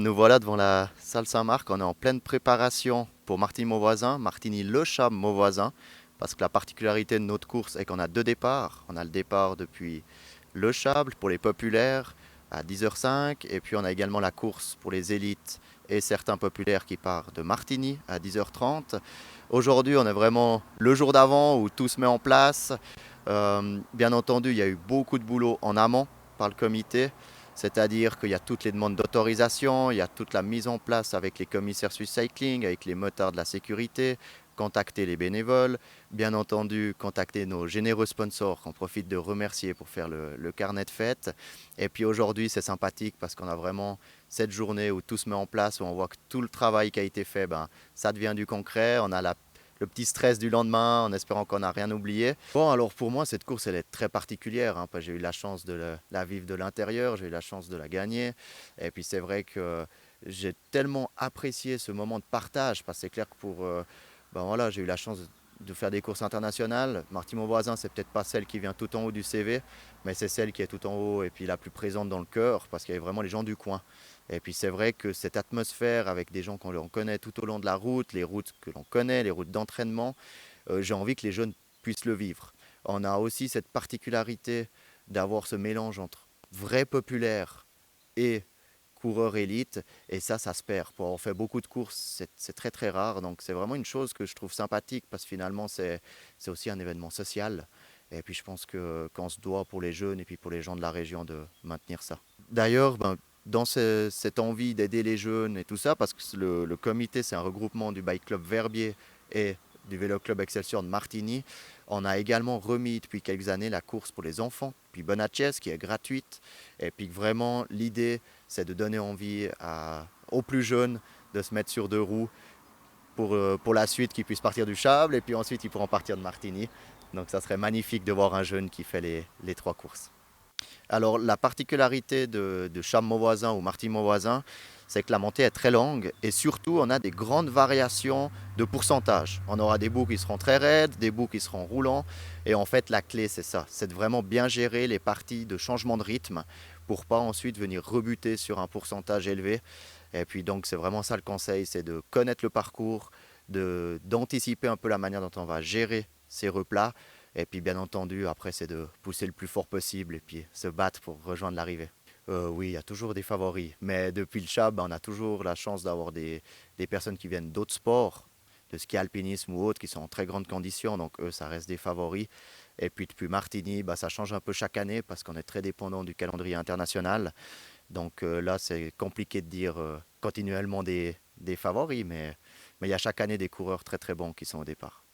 Nous voilà devant la salle Saint-Marc, on est en pleine préparation pour Martigny-Mauvoisin, Martigny-Le Cham-Mauvoisin, parce que la particularité de notre course est qu'on a deux départs. On a le départ depuis Le Chable pour les populaires à 10h05, et puis on a également la course pour les élites et certains populaires qui part de Martigny à 10h30. Aujourd'hui, on est vraiment le jour d'avant où tout se met en place. Bien entendu, il y a eu beaucoup de boulot en amont par le comité. C'est-à-dire qu'il y a toutes les demandes d'autorisation, il y a toute la mise en place avec les commissaires Swiss Cycling, avec les motards de la sécurité, contacter les bénévoles, bien entendu contacter nos généreux sponsors qu'on profite de remercier pour faire le carnet de fête. Et puis aujourd'hui c'est sympathique parce qu'on a vraiment cette journée où tout se met en place, où on voit que tout le travail qui a été fait, ça devient du concret. On a le petit stress du lendemain en espérant qu'on n'a rien oublié. Bon, alors pour moi, cette course, elle est très particulière, hein, parce que j'ai eu la chance de la vivre de l'intérieur, j'ai eu la chance de la gagner. Et puis c'est vrai que j'ai tellement apprécié ce moment de partage, parce que c'est clair que ben voilà, j'ai eu la chance de faire des courses internationales. Martigny-Mauvoisin, c'est peut-être pas celle qui vient tout en haut du CV, mais c'est celle qui est tout en haut et puis la plus présente dans le cœur, parce qu'il y a vraiment les gens du coin. Et puis c'est vrai que cette atmosphère avec des gens qu'on connaît tout au long de la route, les routes que l'on connaît, les routes d'entraînement, j'ai envie que les jeunes puissent le vivre. On a aussi cette particularité d'avoir ce mélange entre vrai populaire et coureur élite, et ça se perd. Pour avoir fait beaucoup de courses, c'est très très rare, donc c'est vraiment une chose que je trouve sympathique, parce que finalement c'est aussi un événement social. Et puis je pense qu'on se doit pour les jeunes et puis pour les gens de la région de maintenir ça. D'ailleurs, dans cette envie d'aider les jeunes et tout ça, parce que le comité c'est un regroupement du Bike Club Verbier et du Vélo Club Excelsior de Martigny, on a également remis depuis quelques années la course pour les enfants, puis Bonachez, qui est gratuite. Et puis vraiment, l'idée, c'est de donner envie aux plus jeunes de se mettre sur deux roues pour la suite, qu'ils puissent partir du Chable, et puis ensuite ils pourront partir de Martigny. Donc ça serait magnifique de voir un jeune qui fait les trois courses. Alors la particularité de Cham-Mauvoisin ou Martigny-Mauvoisin, c'est que la montée est très longue et surtout on a des grandes variations de pourcentage. On aura des bouts qui seront très raides, des bouts qui seront roulants, et en fait la clé c'est ça, c'est de vraiment bien gérer les parties de changement de rythme pour pas ensuite venir rebuter sur un pourcentage élevé. Et puis donc c'est vraiment ça le conseil, c'est de connaître le parcours, d'anticiper un peu la manière dont on va gérer ces replats. Et puis bien entendu, après, c'est de pousser le plus fort possible et puis se battre pour rejoindre l'arrivée. Oui, il y a toujours des favoris. Mais depuis le Chab, on a toujours la chance d'avoir des personnes qui viennent d'autres sports, de ski alpinisme ou autres, qui sont en très grande condition. Donc eux, ça reste des favoris. Et puis depuis Martigny, ça change un peu chaque année parce qu'on est très dépendant du calendrier international. Donc là, c'est compliqué de dire continuellement des favoris. Mais il y a chaque année des coureurs très très bons qui sont au départ.